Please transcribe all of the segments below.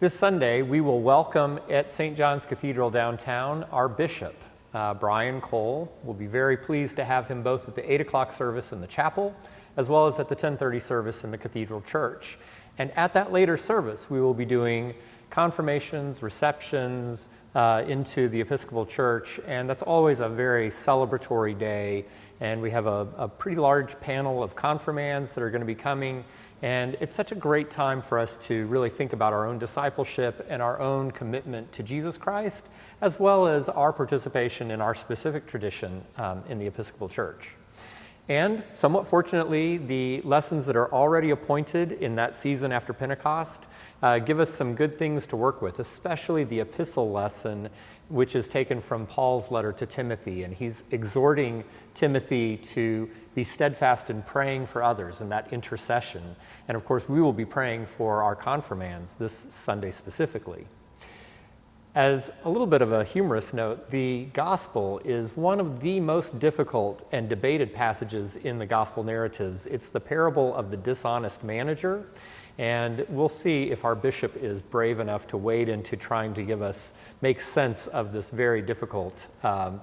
This Sunday, we will welcome at St. John's Cathedral downtown our bishop, Brian Cole. We'll be very pleased to have him both at the 8 o'clock service in the chapel, as well as at the 10:30 service in the Cathedral Church. And at that later service, we will be doing confirmations, receptions into the Episcopal Church, and that's always a very celebratory day. And we have a pretty large panel of confirmands that are going to be coming, and it's such a great time for us to really think about our own discipleship and our own commitment to Jesus Christ, as well as our participation in our specific tradition in the Episcopal Church. And somewhat fortunately, the lessons that are already appointed in that season after Pentecost give us some good things to work with, especially the epistle lesson, which is taken from Paul's letter to Timothy. And he's exhorting Timothy to be steadfast in praying for others and that intercession. And of course, we will be praying for our confirmands this Sunday specifically. As a little bit of a humorous note, the gospel is one of the most difficult and debated passages in the gospel narratives. It's the parable of the dishonest manager, and we'll see if our bishop is brave enough to wade into trying to make sense of this very difficult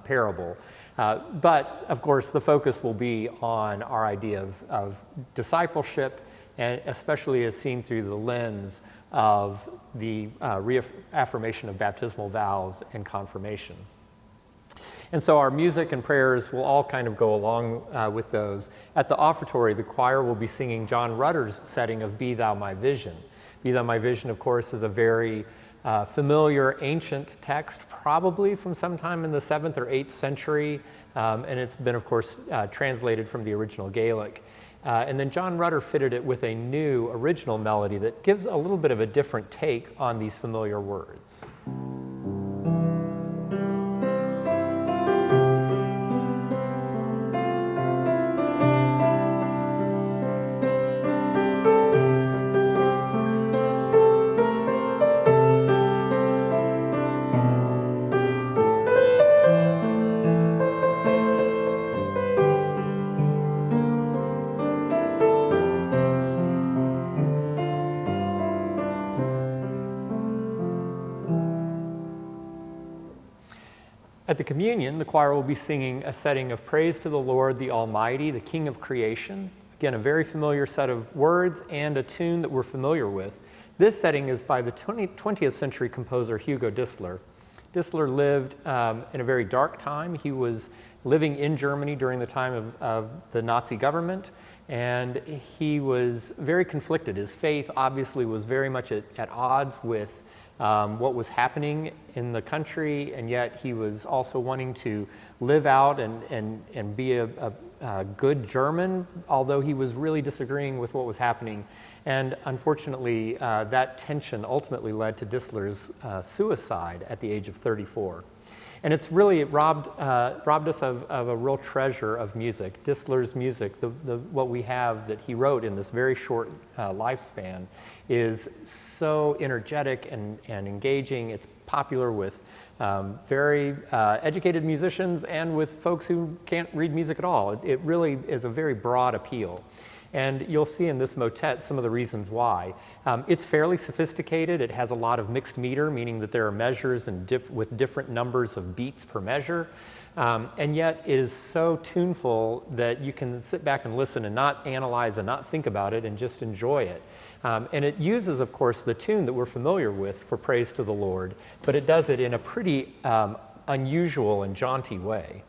parable. But of course, the focus will be on our idea of discipleship, and especially as seen through the lens of the reaffirmation of baptismal vows and confirmation. And so our music and prayers will all kind of go along with those. At the offertory, the choir will be singing John Rutter's setting of Be Thou My Vision. Be Thou My Vision, of course, is a very familiar ancient text, probably from sometime in the 7th or 8th century, and it's been, of course, translated from the original Gaelic. And then John Rutter fitted it with a new original melody that gives a little bit of a different take on these familiar words. At the communion, the choir will be singing a setting of praise to the Lord, the Almighty, the King of creation. Again, a very familiar set of words and a tune that we're familiar with. This setting is by the 20th century composer Hugo Distler. Distler lived in a very dark time. He was living in Germany during the time of the Nazi government, and he was very conflicted. His faith obviously was very much at odds with what was happening in the country, and yet he was also wanting to live out and be a good German, although he was really disagreeing with what was happening. And unfortunately, that tension ultimately led to Distler's suicide at the age of 34. And it's really robbed us of a real treasure of music. Distler's music, what we have that he wrote in this very short lifespan, is so energetic and engaging. It's popular with very educated musicians and with folks who can't read music at all. It really is a very broad appeal. And you'll see in this motet some of the reasons why. It's fairly sophisticated. It has a lot of mixed meter, meaning that there are measures with different numbers of beats per measure. And yet it is so tuneful that you can sit back and listen and not analyze and not think about it and just enjoy it. And it uses, of course, the tune that we're familiar with for praise to the Lord, but it does it in a pretty unusual and jaunty way.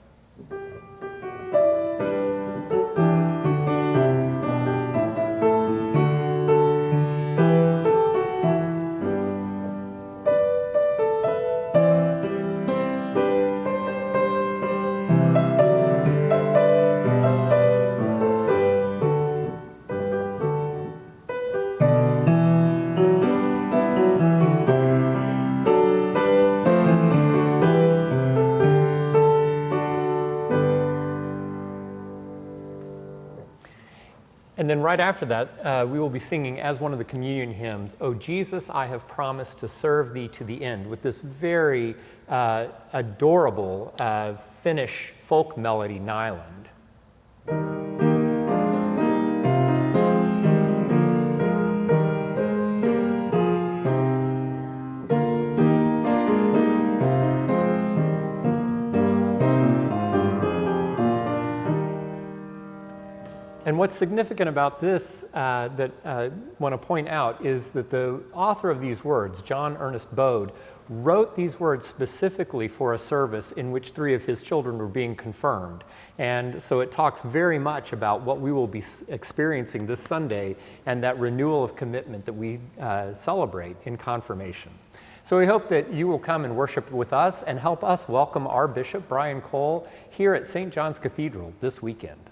And then right after that, we will be singing as one of the communion hymns, "O Jesus, I have promised to serve thee to the end," with this very adorable Finnish folk melody, Nyland. And what's significant about this that I want to point out is that the author of these words, John Ernest Bode, wrote these words specifically for a service in which 3 of his children were being confirmed. And so it talks very much about what we will be experiencing this Sunday and that renewal of commitment that we celebrate in confirmation. So we hope that you will come and worship with us and help us welcome our Bishop, Brian Cole, here at St. John's Cathedral this weekend.